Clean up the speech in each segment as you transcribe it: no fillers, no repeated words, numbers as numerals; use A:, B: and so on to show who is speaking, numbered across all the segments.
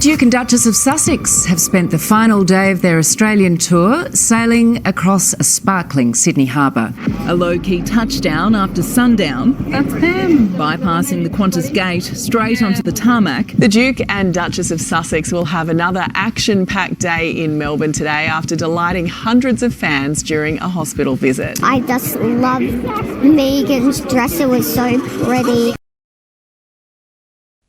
A: Duke and Duchess of Sussex have spent the final day of their Australian tour sailing across a sparkling Sydney harbour.
B: A low-key touchdown after sundown. That's them. Bypassing the Qantas gate straight onto the tarmac.
C: The Duke and Duchess of Sussex will have another action-packed day in Melbourne today after delighting hundreds of fans during a hospital visit.
D: I just love Meghan's dress. It was so pretty.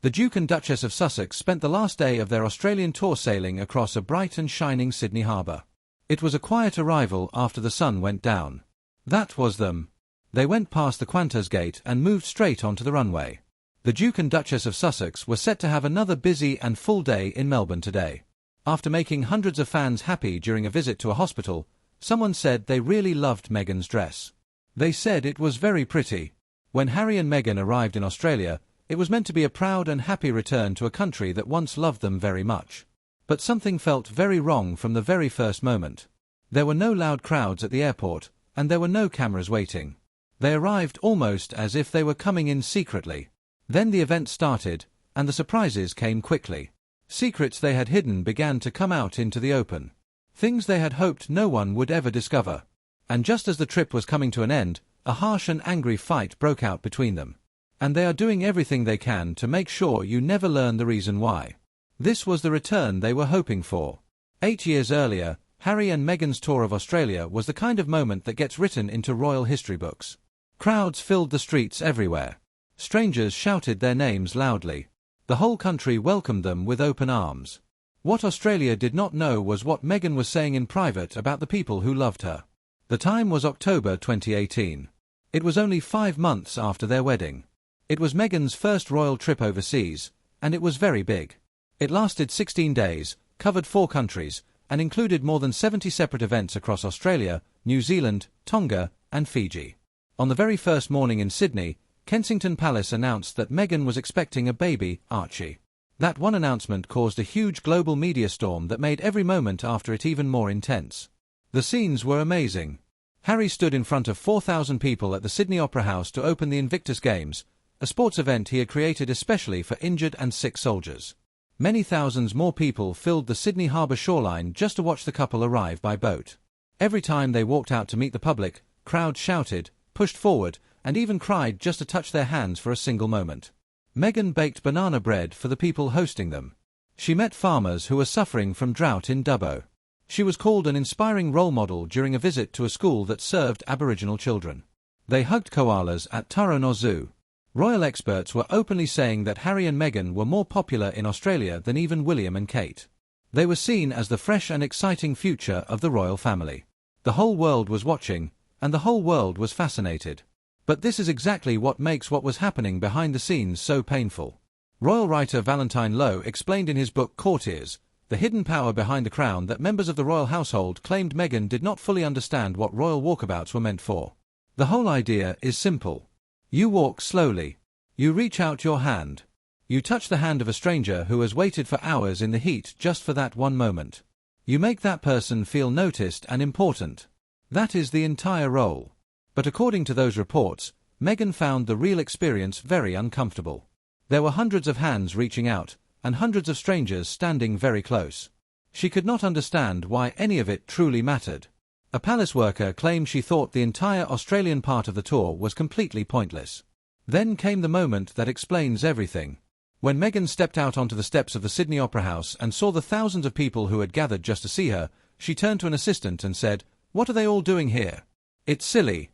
E: The Duke and Duchess of Sussex spent the last day of their Australian tour sailing across a bright and shining Sydney harbour. It was a quiet arrival after the sun went down. That was them. They went past the Qantas gate and moved straight onto the runway. The Duke and Duchess of Sussex were set to have another busy and full day in Melbourne today. After making hundreds of fans happy during a visit to a hospital, someone said they really loved Meghan's dress. They said it was very pretty. When Harry and Meghan arrived in Australia, it was meant to be a proud and happy return to a country that once loved them very much. But something felt very wrong from the very first moment. There were no loud crowds at the airport, and there were no cameras waiting. They arrived almost as if they were coming in secretly. Then the event started, and the surprises came quickly. Secrets they had hidden began to come out into the open. Things they had hoped no one would ever discover. And just as the trip was coming to an end, a harsh and angry fight broke out between them. And they are doing everything they can to make sure you never learn the reason why. This was the return they were hoping for. 8 years earlier, Harry and Meghan's tour of Australia was the kind of moment that gets written into royal history books. Crowds filled the streets everywhere. Strangers shouted their names loudly. The whole country welcomed them with open arms. What Australia did not know was what Meghan was saying in private about the people who loved her. The time was October 2018. It was only 5 months after their wedding. It was Meghan's first royal trip overseas, and it was very big. It lasted 16 days, covered 4 countries, and included more than 70 separate events across Australia, New Zealand, Tonga, and Fiji. On the very first morning in Sydney, Kensington Palace announced that Meghan was expecting a baby, Archie. That one announcement caused a huge global media storm that made every moment after it even more intense. The scenes were amazing. Harry stood in front of 4,000 people at the Sydney Opera House to open the Invictus Games, a sports event he had created especially for injured and sick soldiers. Many thousands more people filled the Sydney harbour shoreline just to watch the couple arrive by boat. Every time they walked out to meet the public, crowds shouted, pushed forward, and even cried just to touch their hands for a single moment. Meghan baked banana bread for the people hosting them. She met farmers who were suffering from drought in Dubbo. She was called an inspiring role model during a visit to a school that served Aboriginal children. They hugged koalas at Taronga Zoo. Royal experts were openly saying that Harry and Meghan were more popular in Australia than even William and Kate. They were seen as the fresh and exciting future of the royal family. The whole world was watching, and the whole world was fascinated. But this is exactly what makes what was happening behind the scenes so painful. Royal writer Valentine Lowe explained in his book Courtiers, The Hidden Power Behind the Crown, that members of the royal household claimed Meghan did not fully understand what royal walkabouts were meant for. The whole idea is simple. You walk slowly. You reach out your hand. You touch the hand of a stranger who has waited for hours in the heat just for that one moment. You make that person feel noticed and important. That is the entire role. But according to those reports, Meghan found the real experience very uncomfortable. There were hundreds of hands reaching out, and hundreds of strangers standing very close. She could not understand why any of it truly mattered. A palace worker claimed she thought the entire Australian part of the tour was completely pointless. Then came the moment that explains everything. When Meghan stepped out onto the steps of the Sydney Opera House and saw the thousands of people who had gathered just to see her, she turned to an assistant and said, "What are they all doing here? It's silly."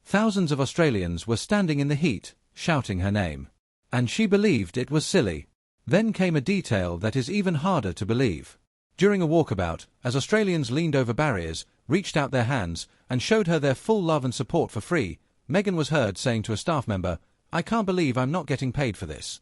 E: Thousands of Australians were standing in the heat, shouting her name. And she believed it was silly. Then came a detail that is even harder to believe. During a walkabout, as Australians leaned over barriers, reached out their hands, and showed her their full love and support for free, Meghan was heard saying to a staff member, "I can't believe I'm not getting paid for this."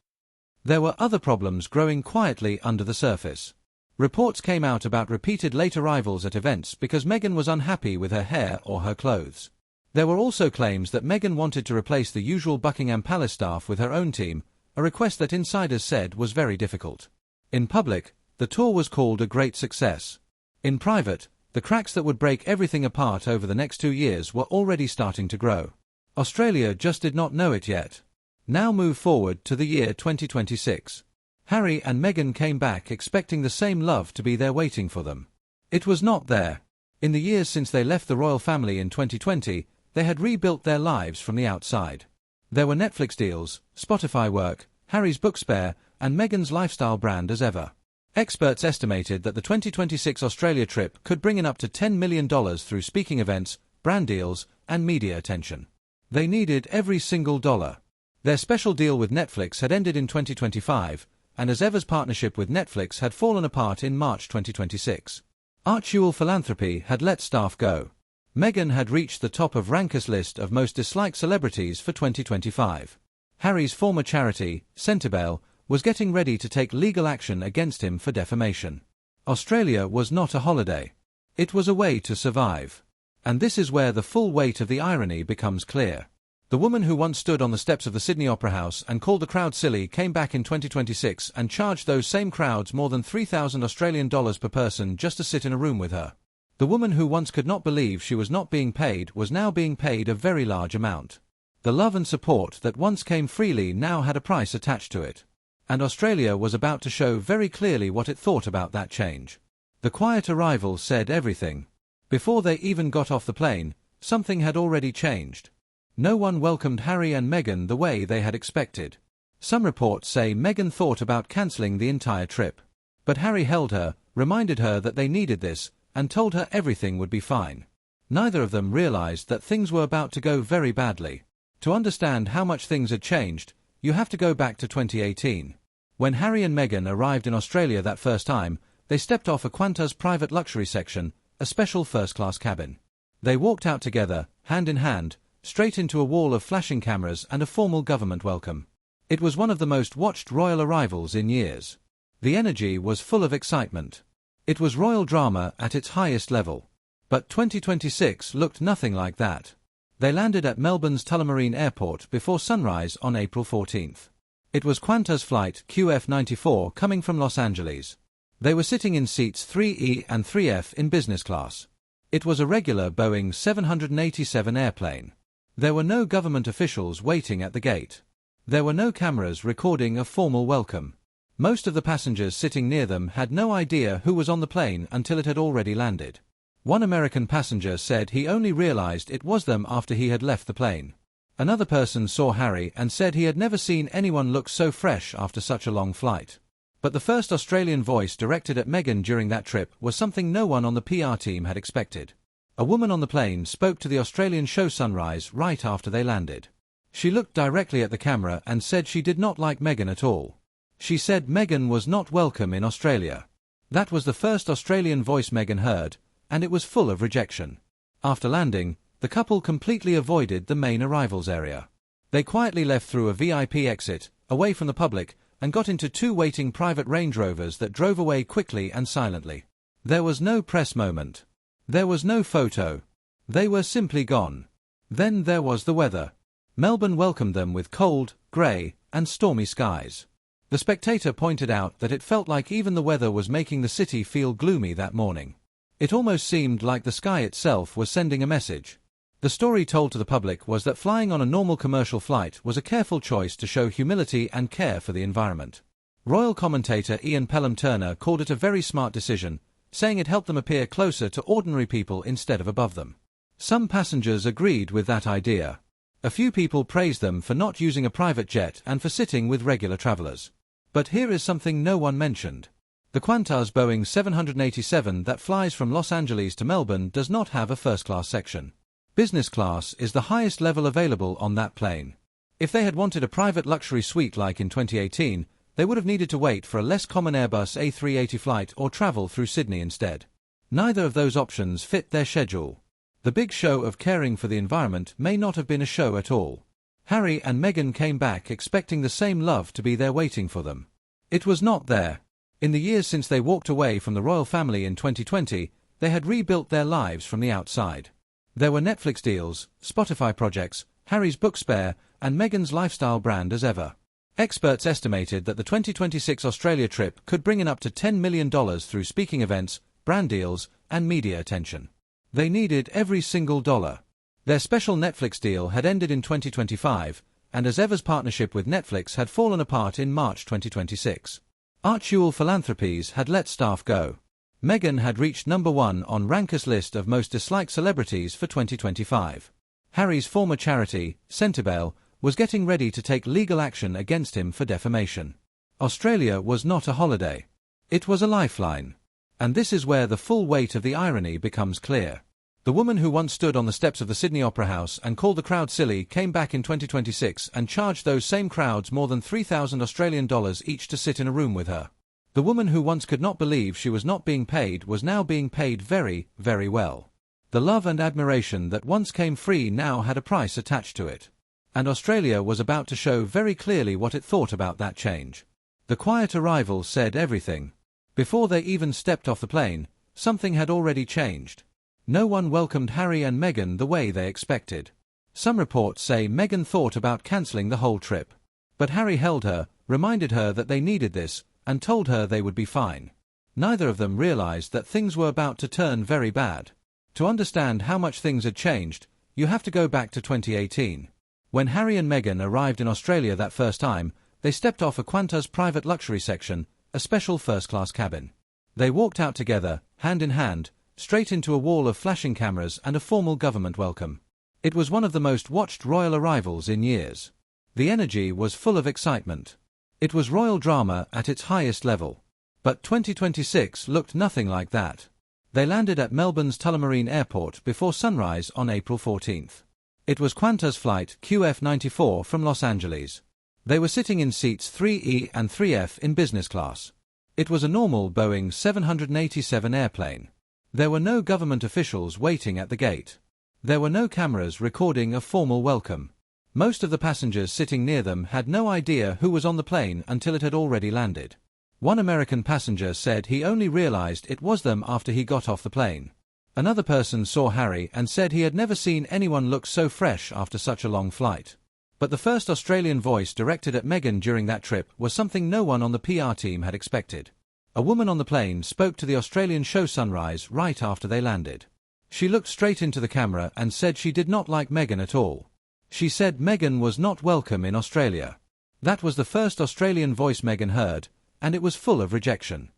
E: There were other problems growing quietly under the surface. Reports came out about repeated late arrivals at events because Meghan was unhappy with her hair or her clothes. There were also claims that Meghan wanted to replace the usual Buckingham Palace staff with her own team, a request that insiders said was very difficult. In public, the tour was called a great success. In private, the cracks that would break everything apart over the next 2 years were already starting to grow. Australia just did not know it yet. Now move forward to the year 2026. Harry and Meghan came back expecting the same love to be there waiting for them. It was not there. In the years since they left the royal family in 2020, they had rebuilt their lives from the outside. There were Netflix deals, Spotify work, Harry's book spare, and Meghan's lifestyle brand as ever. Experts estimated that the 2026 Australia trip could bring in up to $10 million through speaking events, brand deals, and media attention. They needed every single dollar. Their special deal with Netflix had ended in 2025, and as ever's partnership with Netflix had fallen apart in March 2026. Archewell Philanthropy had let staff go. Meghan had reached the top of Ranker's list of most disliked celebrities for 2025. Harry's former charity, Centrebell, was getting ready to take legal action against him for defamation. Australia was not a holiday. It was a way to survive. And this is where the full weight of the irony becomes clear. The woman who once stood on the steps of the Sydney Opera House and called the crowd silly came back in 2026 and charged those same crowds more than $3,000 per person just to sit in a room with her. The woman who once could not believe she was not being paid was now being paid a very large amount. The love and support that once came freely now had a price attached to it. And Australia was about to show very clearly what it thought about that change. The quiet arrival said everything. Before they even got off the plane, something had already changed. No one welcomed Harry and Meghan the way they had expected. Some reports say Meghan thought about cancelling the entire trip. But Harry held her, reminded her that they needed this, and told her everything would be fine. Neither of them realized that things were about to go very badly. To understand how much things had changed, you have to go back to 2018. When Harry and Meghan arrived in Australia that first time, they stepped off a Qantas private luxury section, a special first-class cabin. They walked out together, hand in hand, straight into a wall of flashing cameras and a formal government welcome. It was one of the most watched royal arrivals in years. The energy was full of excitement. It was royal drama at its highest level. But 2026 looked nothing like that. They landed at Melbourne's Tullamarine Airport before sunrise on April 14th. It was Qantas flight QF94 coming from Los Angeles. They were sitting in seats 3E and 3F in business class. It was a regular Boeing 787 airplane. There were no government officials waiting at the gate. There were no cameras recording a formal welcome. Most of the passengers sitting near them had no idea who was on the plane until it had already landed. One American passenger said he only realized it was them after he had left the plane. Another person saw Harry and said he had never seen anyone look so fresh after such a long flight. But the first Australian voice directed at Meghan during that trip was something no one on the PR team had expected. A woman on the plane spoke to the Australian show Sunrise right after they landed. She looked directly at the camera and said she did not like Meghan at all. She said Meghan was not welcome in Australia. That was the first Australian voice Meghan heard, and it was full of rejection. After landing, the couple completely avoided the main arrivals area. They quietly left through a VIP exit, away from the public, and got into two waiting private Range Rovers that drove away quickly and silently. There was no press moment. There was no photo. They were simply gone. Then there was the weather. Melbourne welcomed them with cold, grey, and stormy skies. The Spectator pointed out that it felt like even the weather was making the city feel gloomy that morning. It almost seemed like the sky itself was sending a message. The story told to the public was that flying on a normal commercial flight was a careful choice to show humility and care for the environment. Royal commentator Ian Pelham-Turner called it a very smart decision, saying it helped them appear closer to ordinary people instead of above them. Some passengers agreed with that idea. A few people praised them for not using a private jet and for sitting with regular travellers. But here is something no one mentioned. The Qantas Boeing 787 that flies from Los Angeles to Melbourne does not have a first-class section. Business class is the highest level available on that plane. If they had wanted a private luxury suite like in 2018, they would have needed to wait for a less common Airbus A380 flight or travel through Sydney instead. Neither of those options fit their schedule. The big show of caring for the environment may not have been a show at all. Harry and Meghan came back expecting the same love to be there waiting for them. It was not there. In the years since they walked away from the royal family in 2020, they had rebuilt their lives from the outside. There were Netflix deals, Spotify projects, Harry's book spare, and Meghan's lifestyle brand as ever. Experts estimated that the 2026 Australia trip could bring in up to $10 million through speaking events, brand deals, and media attention. They needed every single dollar. Their special Netflix deal had ended in 2025, and as ever's partnership with Netflix had fallen apart in March 2026. Archewell Philanthropies had let staff go. Meghan had reached #1 on Ranker's list of most disliked celebrities for 2025. Harry's former charity, Centrebale, was getting ready to take legal action against him for defamation. Australia was not a holiday. It was a lifeline. And this is where the full weight of the irony becomes clear. The woman who once stood on the steps of the Sydney Opera House and called the crowd silly came back in 2026 and charged those same crowds more than $3,000 each to sit in a room with her. The woman who once could not believe she was not being paid was now being paid very, very well. The love and admiration that once came free now had a price attached to it. And Australia was about to show very clearly what it thought about that change. The quiet arrival said everything. Before they even stepped off the plane, something had already changed. No one welcomed Harry and Meghan the way they expected. Some reports say Meghan thought about cancelling the whole trip. But Harry held her, reminded her that they needed this, and told her they would be fine. Neither of them realized that things were about to turn very bad. To understand how much things had changed, you have to go back to 2018. When Harry and Meghan arrived in Australia that first time, they stepped off a Qantas private luxury section, a special first-class cabin. They walked out together, hand in hand, straight into a wall of flashing cameras and a formal government welcome. It was one of the most watched royal arrivals in years. The energy was full of excitement. It was royal drama at its highest level. But 2026 looked nothing like that. They landed at Melbourne's Tullamarine Airport before sunrise on April 14th. It was Qantas flight QF94 from Los Angeles. They were sitting in seats 3E and 3F in business class. It was a normal Boeing 787 airplane. There were no government officials waiting at the gate. There were no cameras recording a formal welcome. Most of the passengers sitting near them had no idea who was on the plane until it had already landed. One American passenger said he only realized it was them after he got off the plane. Another person saw Harry and said he had never seen anyone look so fresh after such a long flight. But the first Australian voice directed at Meghan during that trip was something no one on the PR team had expected. A woman on the plane spoke to the Australian show Sunrise right after they landed. She looked straight into the camera and said she did not like Meghan at all. She said Meghan was not welcome in Australia. That was the first Australian voice Meghan heard, and it was full of rejection.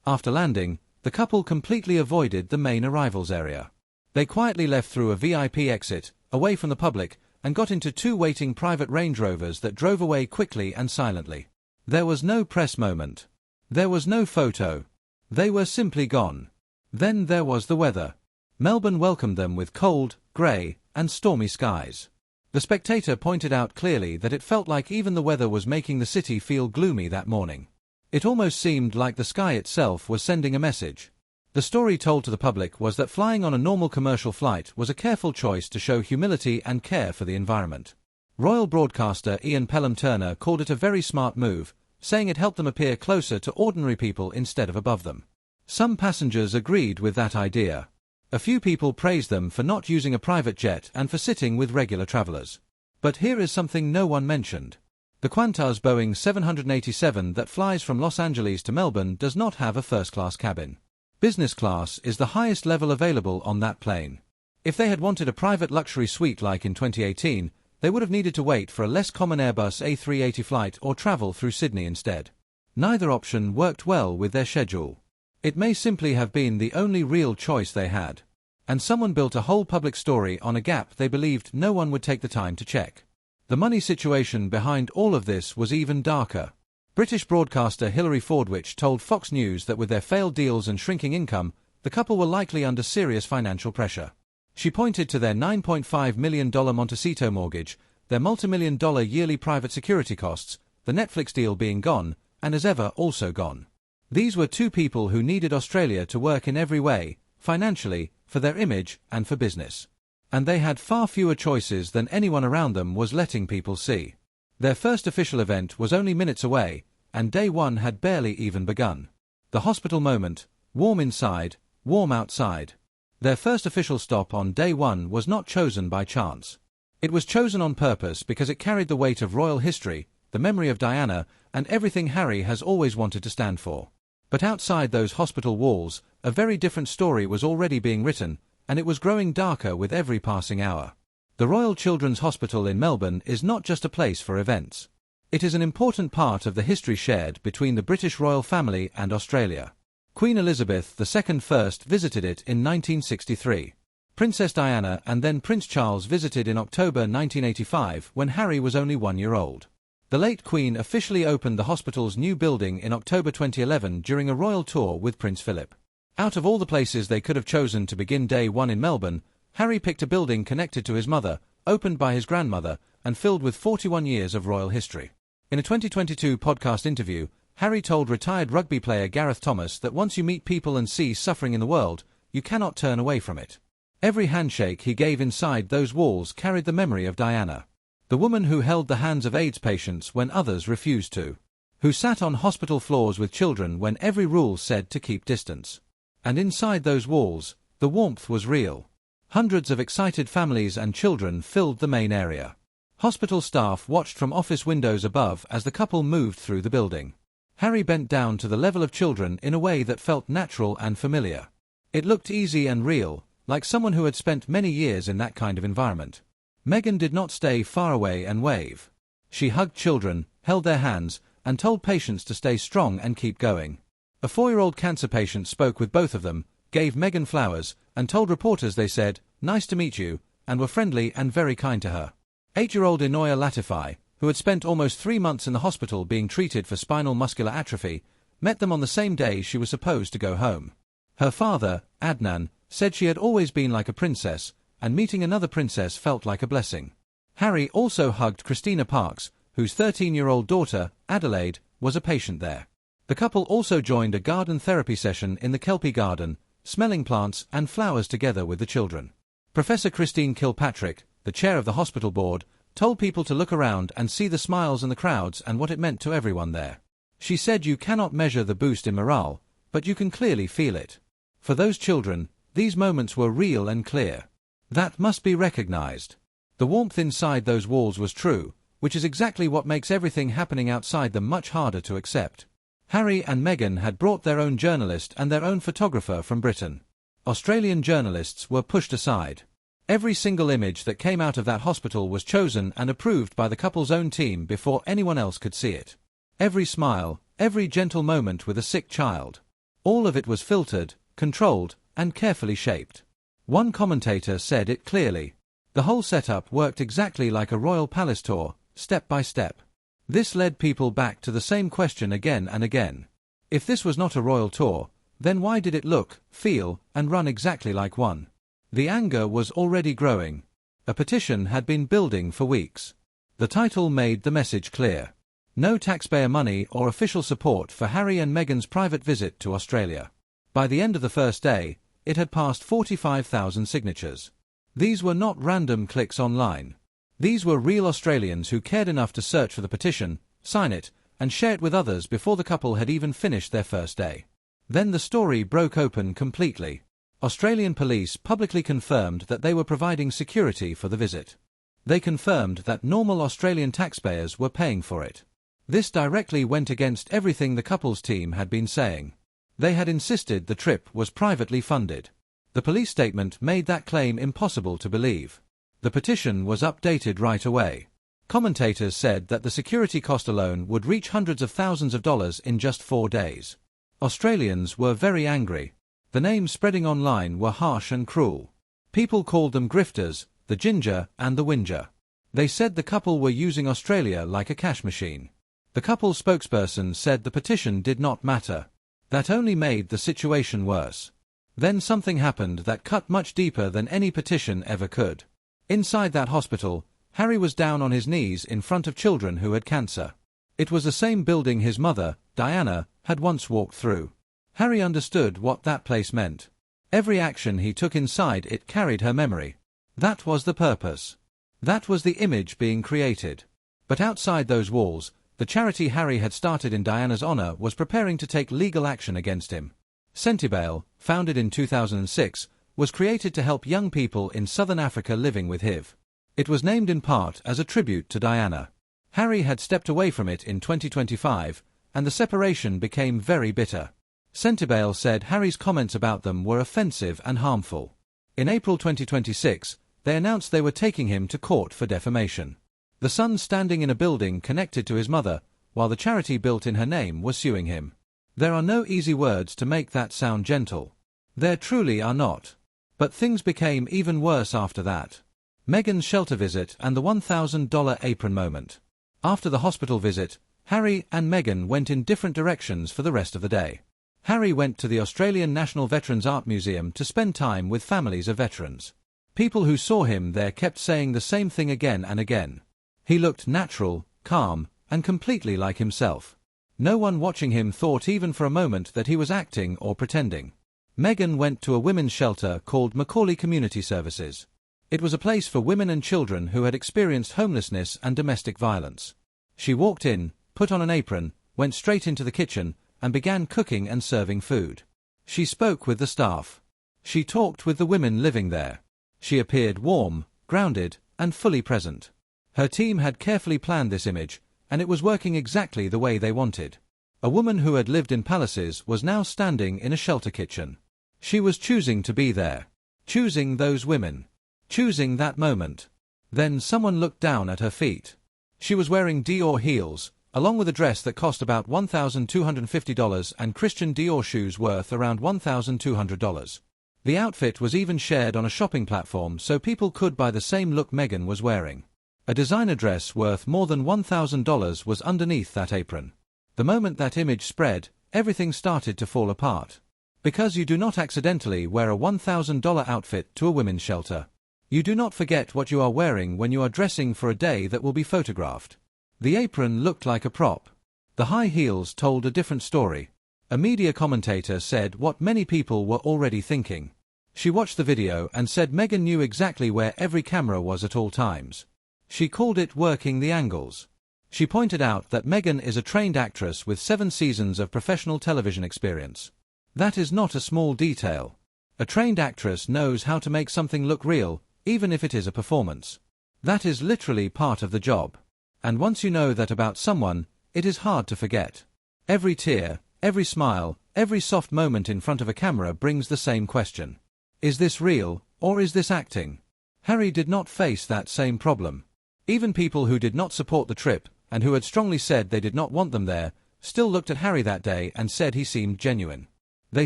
E: After landing, the couple completely avoided the main arrivals area. They quietly left through a VIP exit, away from the public, and got into two waiting private Range Rovers that drove away quickly and silently. There was no press moment. There was no photo. They were simply gone. Then there was the weather. Melbourne welcomed them with cold, grey, and stormy skies. The Spectator pointed out clearly that it felt like even the weather was making the city feel gloomy that morning. It almost seemed like the sky itself was sending a message. The story told to the public was that flying on a normal commercial flight was a careful choice to show humility and care for the environment. Royal broadcaster Ian Pelham-Turner called it a very smart move, saying it helped them appear closer to ordinary people instead of above them. Some passengers agreed with that idea. A few people praised them for not using a private jet and for sitting with regular travellers. But here is something no one mentioned. The Qantas Boeing 787 that flies from Los Angeles to Melbourne does not have a first-class cabin. Business class is the highest level available on that plane. If they had wanted a private luxury suite like in 2018, they would have needed to wait for a less common Airbus A380 flight or travel through Sydney instead. Neither option worked well with their schedule. It may simply have been the only real choice they had. And someone built a whole public story on a gap they believed no one would take the time to check. The money situation behind all of this was even darker. British broadcaster Hilary Fordwich told Fox News that with their failed deals and shrinking income, the couple were likely under serious financial pressure. She pointed to their $9.5 million Montecito mortgage, their multi-million-dollar yearly private security costs, the Netflix deal being gone, and as ever also gone. These were two people who needed Australia to work in every way, financially, for their image, and for business. And they had far fewer choices than anyone around them was letting people see. Their first official event was only minutes away, and day one had barely even begun. The hospital moment, warm inside, warm outside. Their first official stop on day one was not chosen by chance. It was chosen on purpose because it carried the weight of royal history, the memory of Diana, and everything Harry has always wanted to stand for. But outside those hospital walls, a very different story was already being written, and it was growing darker with every passing hour. The Royal Children's Hospital in Melbourne is not just a place for events. It is an important part of the history shared between the British royal family and Australia. Queen Elizabeth II first visited it in 1963. Princess Diana and then Prince Charles visited in October 1985 when Harry was only 1 year old. The late Queen officially opened the hospital's new building in October 2011 during a royal tour with Prince Philip. Out of all the places they could have chosen to begin day one in Melbourne, Harry picked a building connected to his mother, opened by his grandmother, and filled with 41 years of royal history. In a 2022 podcast interview, Harry told retired rugby player Gareth Thomas that once you meet people and see suffering in the world, you cannot turn away from it. Every handshake he gave inside those walls carried the memory of Diana, the woman who held the hands of AIDS patients when others refused to, who sat on hospital floors with children when every rule said to keep distance. And inside those walls, the warmth was real. Hundreds of excited families and children filled the main area. Hospital staff watched from office windows above as the couple moved through the building. Harry bent down to the level of children in a way that felt natural and familiar. It looked easy and real, like someone who had spent many years in that kind of environment. Meghan did not stay far away and wave. She hugged children, held their hands, and told patients to stay strong and keep going. A 4-year-old cancer patient spoke with both of them, gave Meghan flowers, and told reporters they said, "Nice to meet you," and were friendly and very kind to her. 8-year-old Inoya Latifai, who had spent almost 3 months in the hospital being treated for spinal muscular atrophy, met them on the same day she was supposed to go home. Her father, Adnan, said she had always been like a princess, and meeting another princess felt like a blessing. Harry also hugged Christina Parks, whose 13-year-old daughter, Adelaide, was a patient there. The couple also joined a garden therapy session in the Kelpie Garden, smelling plants and flowers together with the children. Professor Christine Kilpatrick, the chair of the hospital board, told people to look around and see the smiles in the crowds and what it meant to everyone there. She said you cannot measure the boost in morale, but you can clearly feel it. For those children, these moments were real and clear. That must be recognized. The warmth inside those walls was true, which is exactly what makes everything happening outside them much harder to accept. Harry and Meghan had brought their own journalist and their own photographer from Britain. Australian journalists were pushed aside. Every single image that came out of that hospital was chosen and approved by the couple's own team before anyone else could see it. Every smile, every gentle moment with a sick child. All of it was filtered, controlled, and carefully shaped. One commentator said it clearly. The whole setup worked exactly like a royal palace tour, step by step. This led people back to the same question again and again. If this was not a royal tour, then why did it look, feel, and run exactly like one? The anger was already growing. A petition had been building for weeks. The title made the message clear. No taxpayer money or official support for Harry and Meghan's private visit to Australia. By the end of the first day, it had passed 45,000 signatures. These were not random clicks online. These were real Australians who cared enough to search for the petition, sign it, and share it with others before the couple had even finished their first day. Then the story broke open completely. Australian police publicly confirmed that they were providing security for the visit. They confirmed that normal Australian taxpayers were paying for it. This directly went against everything the couple's team had been saying. They had insisted the trip was privately funded. The police statement made that claim impossible to believe. The petition was updated right away. Commentators said that the security cost alone would reach hundreds of thousands of dollars in just 4 days. Australians were very angry. The names spreading online were harsh and cruel. People called them grifters, the ginger, and the whinger. They said the couple were using Australia like a cash machine. The couple's spokesperson said the petition did not matter. That only made the situation worse. Then something happened that cut much deeper than any petition ever could. Inside that hospital, Harry was down on his knees in front of children who had cancer. It was the same building his mother, Diana, had once walked through. Harry understood what that place meant. Every action he took inside it carried her memory. That was the purpose. That was the image being created. But outside those walls, the charity Harry had started in Diana's honor was preparing to take legal action against him. Sentibail, founded in 2006, was created to help young people in southern Africa living with HIV. It was named in part as a tribute to Diana. Harry had stepped away from it in 2025, and the separation became very bitter. Sentibail said Harry's comments about them were offensive and harmful. In April 2026, they announced they were taking him to court for defamation. The son standing in a building connected to his mother, while the charity built in her name was suing him. There are no easy words to make that sound gentle. There truly are not. But things became even worse after that. Meghan's shelter visit and the $1,000 apron moment. After the hospital visit, Harry and Meghan went in different directions for the rest of the day. Harry went to the Australian National Veterans Art Museum to spend time with families of veterans. People who saw him there kept saying the same thing again and again. He looked natural, calm, and completely like himself. No one watching him thought even for a moment that he was acting or pretending. Meghan went to a women's shelter called Macaulay Community Services. It was a place for women and children who had experienced homelessness and domestic violence. She walked in, put on an apron, went straight into the kitchen, and began cooking and serving food. She spoke with the staff. She talked with the women living there. She appeared warm, grounded, and fully present. Her team had carefully planned this image, and it was working exactly the way they wanted. A woman who had lived in palaces was now standing in a shelter kitchen. She was choosing to be there. Choosing those women. Choosing that moment. Then someone looked down at her feet. She was wearing Dior heels, along with a dress that cost about $1,250 and Christian Dior shoes worth around $1,200. The outfit was even shared on a shopping platform so people could buy the same look Meghan was wearing. A designer dress worth more than $1,000 was underneath that apron. The moment that image spread, everything started to fall apart. Because you do not accidentally wear a $1,000 outfit to a women's shelter. You do not forget what you are wearing when you are dressing for a day that will be photographed. The apron looked like a prop. The high heels told a different story. A media commentator said what many people were already thinking. She watched the video and said Meghan knew exactly where every camera was at all times. She called it working the angles. She pointed out that Meghan is a trained actress with 7 seasons of professional television experience. That is not a small detail. A trained actress knows how to make something look real, even if it is a performance. That is literally part of the job. And once you know that about someone, it is hard to forget. Every tear, every smile, every soft moment in front of a camera brings the same question. Is this real, or is this acting? Harry did not face that same problem. Even people who did not support the trip, and who had strongly said they did not want them there, still looked at Harry that day and said he seemed genuine. They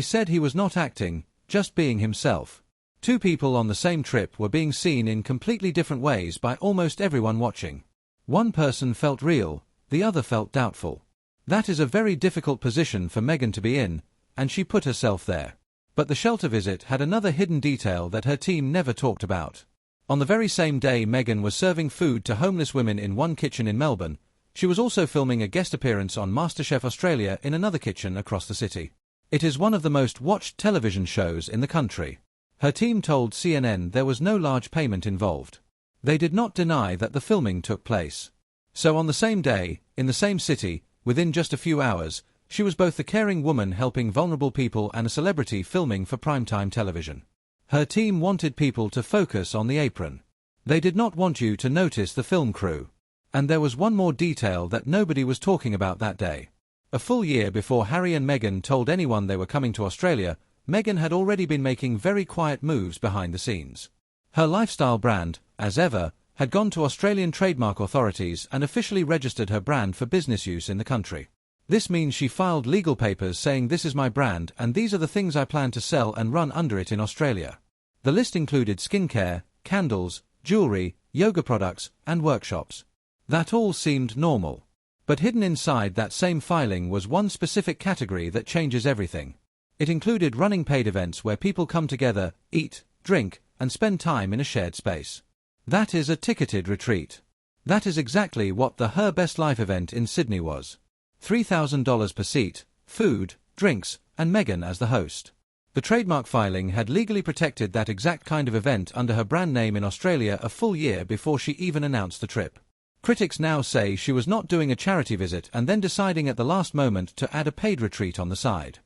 E: said he was not acting, just being himself. 2 people on the same trip were being seen in completely different ways by almost everyone watching. One person felt real, the other felt doubtful. That is a very difficult position for Meghan to be in, and she put herself there. But the shelter visit had another hidden detail that her team never talked about. On the very same day Meghan was serving food to homeless women in one kitchen in Melbourne, she was also filming a guest appearance on MasterChef Australia in another kitchen across the city. It is one of the most watched television shows in the country. Her team told CNN there was no large payment involved. They did not deny that the filming took place. So on the same day, in the same city, within just a few hours, she was both the caring woman helping vulnerable people and a celebrity filming for primetime television. Her team wanted people to focus on the apron. They did not want you to notice the film crew. And there was one more detail that nobody was talking about that day. A full year before Harry and Meghan told anyone they were coming to Australia, Meghan had already been making very quiet moves behind the scenes. Her lifestyle brand, as ever, had gone to Australian trademark authorities and officially registered her brand for business use in the country. This means she filed legal papers saying this is my brand and these are the things I plan to sell and run under it in Australia. The list included skincare, candles, jewelry, yoga products, and workshops. That all seemed normal. But hidden inside that same filing was one specific category that changes everything. It included running paid events where people come together, eat, drink, and spend time in a shared space. That is a ticketed retreat. That is exactly what the Her Best Life event in Sydney was. $3,000 per seat, food, drinks, and Meghan as the host. The trademark filing had legally protected that exact kind of event under her brand name in Australia a full year before she even announced the trip. Critics now say she was not doing a charity visit and then deciding at the last moment to add a paid retreat on the side.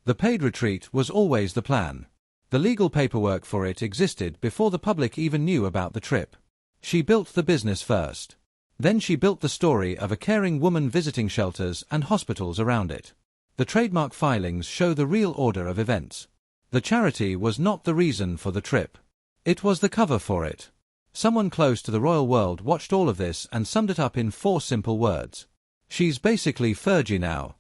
E: The paid retreat was always the plan. The legal paperwork for it existed before the public even knew about the trip. She built the business first. Then she built the story of a caring woman visiting shelters and hospitals around it. The trademark filings show the real order of events. The charity was not the reason for the trip. It was the cover for it. Someone close to the royal world watched all of this and summed it up in 4 simple words. She's basically Fergie now.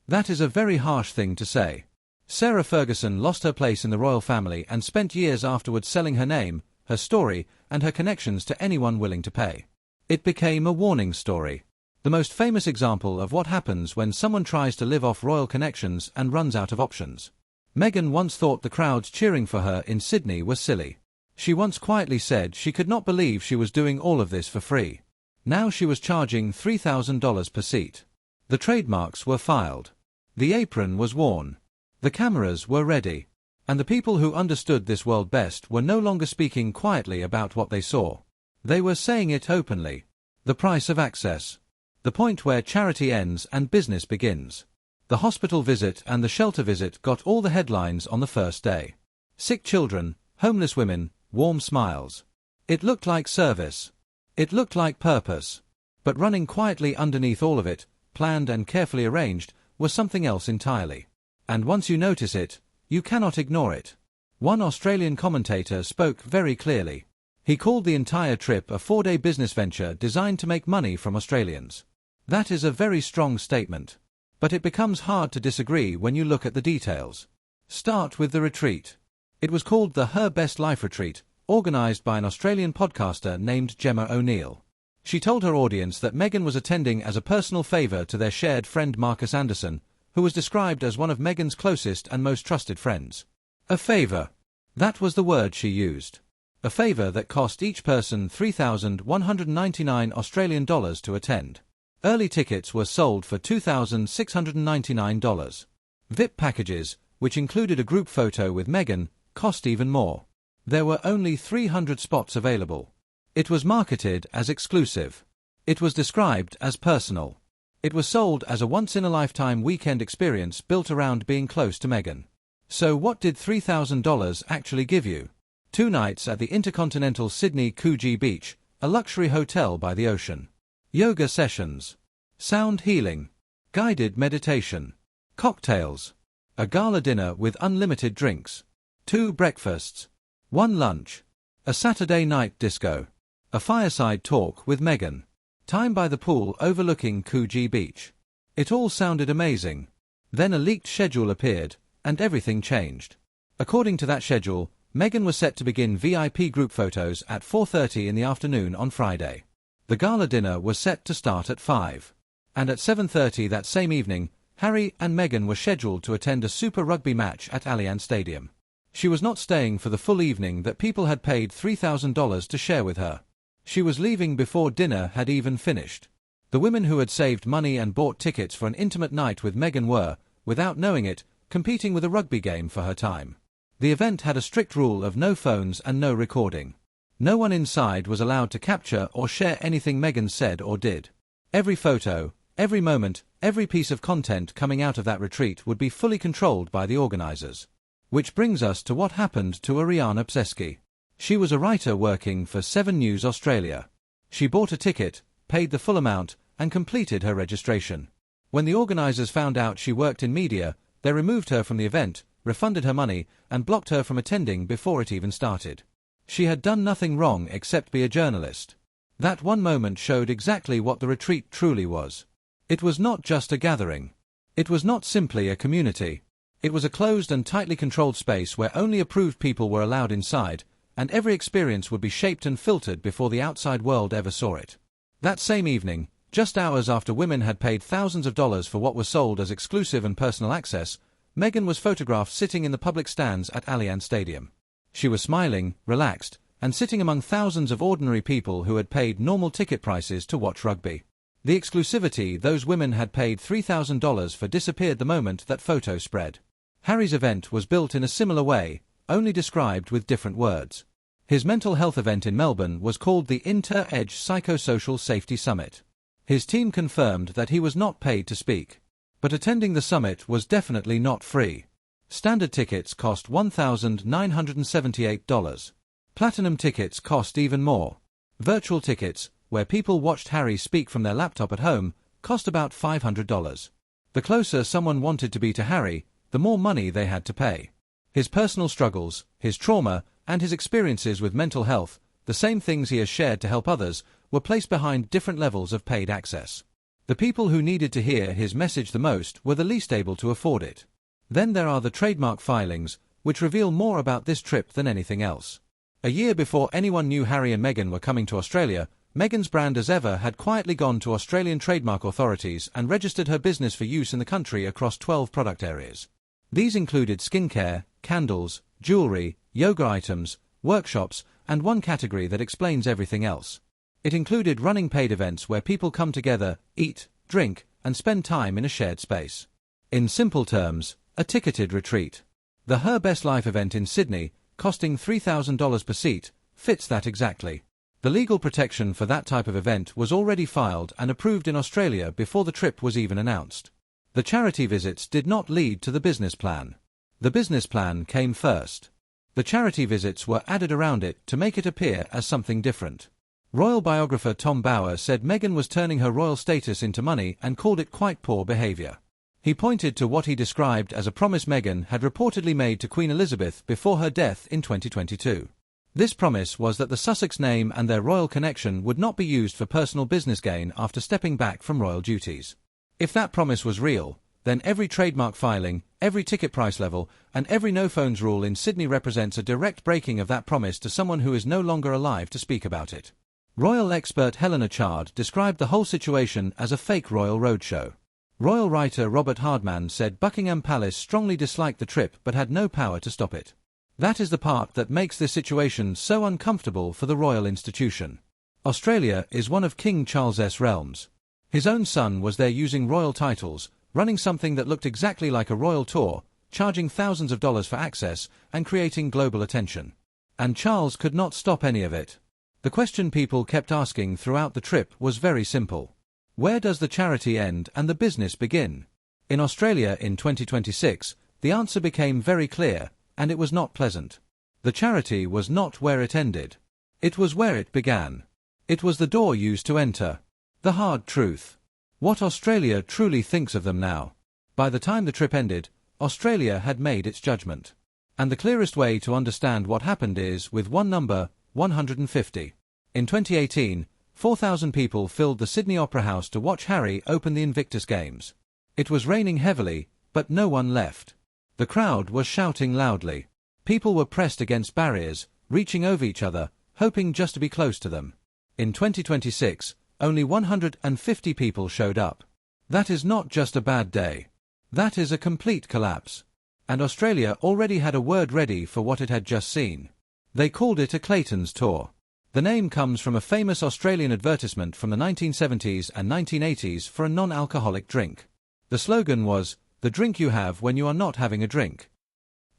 E: That is a very harsh thing to say. Sarah Ferguson lost her place in the royal family and spent years afterwards selling her name, her story, and her connections to anyone willing to pay. It became a warning story. The most famous example of what happens when someone tries to live off royal connections and runs out of options. Meghan once thought the crowds cheering for her in Sydney were silly. She once quietly said she could not believe she was doing all of this for free. Now she was charging $3,000 per seat. The trademarks were filed. The apron was worn. The cameras were ready. And the people who understood this world best were no longer speaking quietly about what they saw. They were saying it openly. The price of access. The point where charity ends and business begins. The hospital visit and the shelter visit got all the headlines on the first day. Sick children, homeless women, warm smiles. It looked like service. It looked like purpose. But running quietly underneath all of it, planned and carefully arranged, was something else entirely. And once you notice it, you cannot ignore it. One Australian commentator spoke very clearly. He called the entire trip a 4-day business venture designed to make money from Australians. That is a very strong statement. But it becomes hard to disagree when you look at the details. Start with the retreat. It was called the Her Best Life Retreat, organised by an Australian podcaster named Gemma O'Neill. She told her audience that Meghan was attending as a personal favour to their shared friend Marcus Anderson, who was described as one of Meghan's closest and most trusted friends. A favour. That was the word she used. A favour that cost each person $3,199 Australian dollars to attend. Early tickets were sold for $2,699. VIP packages, which included a group photo with Meghan, cost even more. There were only 300 spots available. It was marketed as exclusive. It was described as personal. It was sold as a once-in-a-lifetime weekend experience built around being close to Meghan. So what did $3,000 actually give you? 2 nights at the Intercontinental Sydney Coogee Beach, a luxury hotel by the ocean. Yoga sessions. Sound healing. Guided meditation. Cocktails. A gala dinner with unlimited drinks. 2 breakfasts. 1 lunch. A Saturday night disco. A fireside talk with Meghan. Time by the pool overlooking Coogee Beach. It all sounded amazing. Then a leaked schedule appeared, and everything changed. According to that schedule, Meghan was set to begin VIP group photos at 4:30 in the afternoon on Friday. The gala dinner was set to start at 5. And at 7:30 that same evening, Harry and Meghan were scheduled to attend a Super Rugby match at Allianz Stadium. She was not staying for the full evening that people had paid $3,000 to share with her. She was leaving before dinner had even finished. The women who had saved money and bought tickets for an intimate night with Meghan were, without knowing it, competing with a rugby game for her time. The event had a strict rule of no phones and no recording. No one inside was allowed to capture or share anything Meghan said or did. Every photo, every moment, every piece of content coming out of that retreat would be fully controlled by the organisers. Which brings us to what happened to Ariana Pseski. She was a writer working for 7 News Australia. She bought a ticket, paid the full amount, and completed her registration. When the organisers found out she worked in media, they removed her from the event, refunded her money, and blocked her from attending before it even started. She had done nothing wrong except be a journalist. That one moment showed exactly what the retreat truly was. It was not just a gathering. It was not simply a community. It was a closed and tightly controlled space where only approved people were allowed inside, and every experience would be shaped and filtered before the outside world ever saw it. That same evening, just hours after women had paid thousands of dollars for what was sold as exclusive and personal access, Meghan was photographed sitting in the public stands at Allianz Stadium. She was smiling, relaxed, and sitting among thousands of ordinary people who had paid normal ticket prices to watch rugby. The exclusivity those women had paid $3,000 for disappeared the moment that photo spread. Harry's event was built in a similar way, only described with different words. His mental health event in Melbourne was called the Inter-Edge Psychosocial Safety Summit. His team confirmed that he was not paid to speak. But attending the summit was definitely not free. Standard tickets cost $1,978. Platinum tickets cost even more. Virtual tickets, where people watched Harry speak from their laptop at home, cost about $500. The closer someone wanted to be to Harry, the more money they had to pay. His personal struggles, his trauma, and his experiences with mental health the same things he has shared to help others, were placed behind different levels of paid access. The people who needed to hear his message the most were the least able to afford it. Then there are the trademark filings, which reveal more about this trip than anything else. A year before anyone knew Harry and Meghan were coming to Australia, Meghan's brand as ever had quietly gone to Australian trademark authorities and registered her business for use in the country across 12 product areas. These included skincare, candles, jewellery, yoga items, workshops, and one category that explains everything else. It included running paid events where people come together, eat, drink, and spend time in a shared space. In simple terms, a ticketed retreat. The Her Best Life event in Sydney, costing $3,000 per seat, fits that exactly. The legal protection for that type of event was already filed and approved in Australia before the trip was even announced. The charity visits did not lead to the business plan. The business plan came first. The charity visits were added around it to make it appear as something different. Royal biographer Tom Bower said Meghan was turning her royal status into money and called it quite poor behaviour. He pointed to what he described as a promise Meghan had reportedly made to Queen Elizabeth before her death in 2022. This promise was that the Sussex name and their royal connection would not be used for personal business gain after stepping back from royal duties. If that promise was real, then every trademark filing, every ticket price level, and every no-phones rule in Sydney represents a direct breaking of that promise to someone who is no longer alive to speak about it. Royal expert Helena Chard described the whole situation as a fake royal roadshow. Royal writer Robert Hardman said Buckingham Palace strongly disliked the trip but had no power to stop it. That is the part that makes this situation so uncomfortable for the royal institution. Australia is one of King Charles's realms. His own son was there using royal titles, running something that looked exactly like a royal tour, charging thousands of dollars for access, and creating global attention. And Charles could not stop any of it. The question people kept asking throughout the trip was very simple. Where does the charity end and the business begin? In Australia in 2026, the answer became very clear, and it was not pleasant. The charity was not where it ended. It was where it began. It was the door used to enter. The hard truth. What Australia truly thinks of them now. By the time the trip ended, Australia had made its judgment. And the clearest way to understand what happened is with one number, 150. In 2018, 4,000 people filled the Sydney Opera House to watch Harry open the Invictus Games. It was raining heavily, but no one left. The crowd was shouting loudly. People were pressed against barriers, reaching over each other, hoping just to be close to them. In 2026, only 150 people showed up. That is not just a bad day. That is a complete collapse. And Australia already had a word ready for what it had just seen. They called it a Clayton's Tour. The name comes from a famous Australian advertisement from the 1970s and 1980s for a non-alcoholic drink. The slogan was, "The drink you have when you are not having a drink."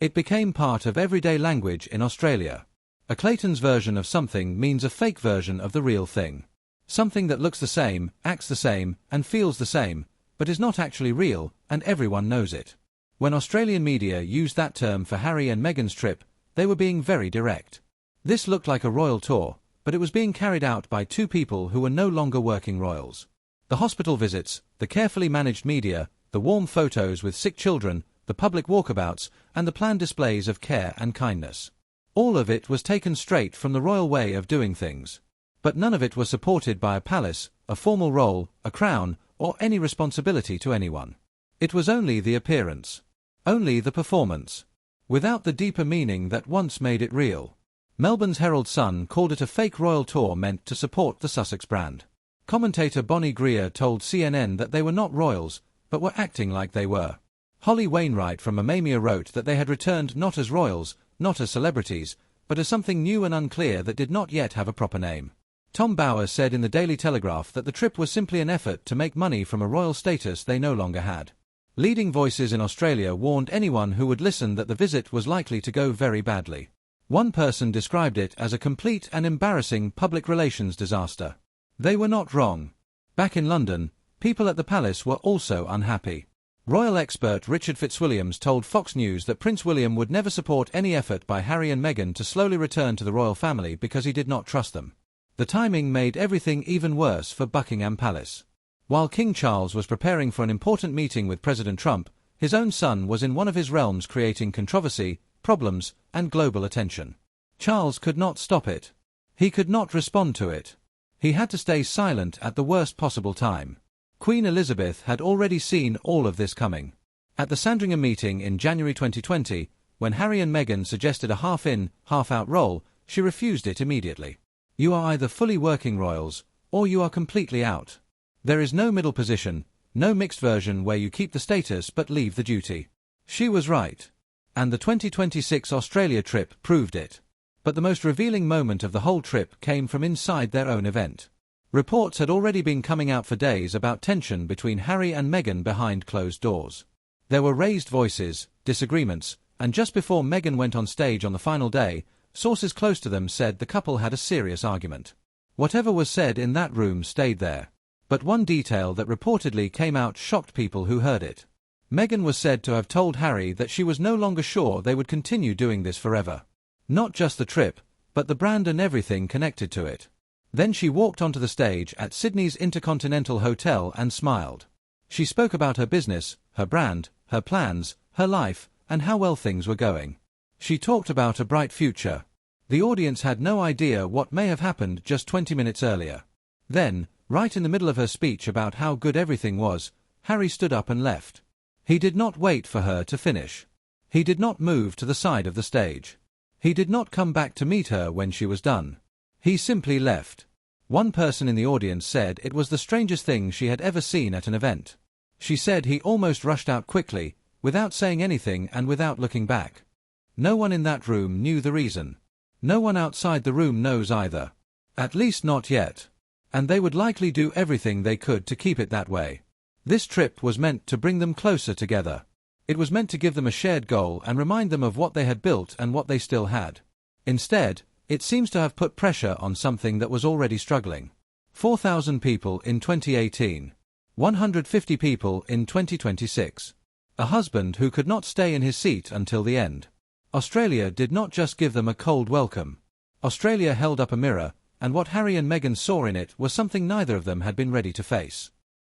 E: It became part of everyday language in Australia. A Clayton's version of something means a fake version of the real thing. Something that looks the same, acts the same, and feels the same, but is not actually real, and everyone knows it. When Australian media used that term for Harry and Meghan's trip, they were being very direct. This looked like a royal tour, but it was being carried out by two people who were no longer working royals. The hospital visits, the carefully managed media, the warm photos with sick children, the public walkabouts, and the planned displays of care and kindness. All of it was taken straight from the royal way of doing things. But none of it was supported by a palace, a formal role, a crown, or any responsibility to anyone. It was only the appearance. Only the performance. Without the deeper meaning that once made it real. Melbourne's Herald Sun called it a fake royal tour meant to support the Sussex brand. Commentator Bonnie Greer told CNN that they were not royals, but were acting like they were. Holly Wainwright from Mamamia wrote that they had returned not as royals, not as celebrities, but as something new and unclear that did not yet have a proper name. Tom Bower said in the Daily Telegraph that the trip was simply an effort to make money from a royal status they no longer had. Leading voices in Australia warned anyone who would listen that the visit was likely to go very badly. One person described it as a complete and embarrassing public relations disaster. They were not wrong. Back in London, people at the palace were also unhappy. Royal expert Richard Fitzwilliams told Fox News that Prince William would never support any effort by Harry and Meghan to slowly return to the royal family because he did not trust them. The timing made everything even worse for Buckingham Palace. While King Charles was preparing for an important meeting with President Trump, his own son was in one of his realms creating controversy, problems, and global attention. Charles could not stop it. He could not respond to it. He had to stay silent at the worst possible time. Queen Elizabeth had already seen all of this coming. At the Sandringham meeting in January 2020, when Harry and Meghan suggested a half-in, half-out role, she refused it immediately. You are either fully working royals, or you are completely out. There is no middle position, no mixed version where you keep the status but leave the duty. She was right. And the 2026 Australia trip proved it. But the most revealing moment of the whole trip came from inside their own event. Reports had already been coming out for days about tension between Harry and Meghan behind closed doors. There were raised voices, disagreements, and just before Meghan went on stage on the final day, sources close to them said the couple had a serious argument. Whatever was said in that room stayed there. But one detail that reportedly came out shocked people who heard it. Meghan was said to have told Harry that she was no longer sure they would continue doing this forever. Not just the trip, but the brand and everything connected to it. Then she walked onto the stage at Sydney's Intercontinental Hotel and smiled. She spoke about her business, her brand, her plans, her life, and how well things were going. She talked about a bright future. The audience had no idea what may have happened just 20 minutes earlier. Then, right in the middle of her speech about how good everything was, Harry stood up and left. He did not wait for her to finish. He did not move to the side of the stage. He did not come back to meet her when she was done. He simply left. One person in the audience said it was the strangest thing she had ever seen at an event. She said he almost rushed out quickly, without saying anything and without looking back. No one in that room knew the reason. No one outside the room knows either. At least not yet. And they would likely do everything they could to keep it that way. This trip was meant to bring them closer together. It was meant to give them a shared goal and remind them of what they had built and what they still had. Instead, it seems to have put pressure on something that was already struggling. 4,000 people in 2018. 150 people in 2026. A husband who could not stay in his seat until the end. Australia did not just give them a cold welcome. Australia held up a mirror, and what Harry and Meghan saw in it was something neither of them had been ready to face.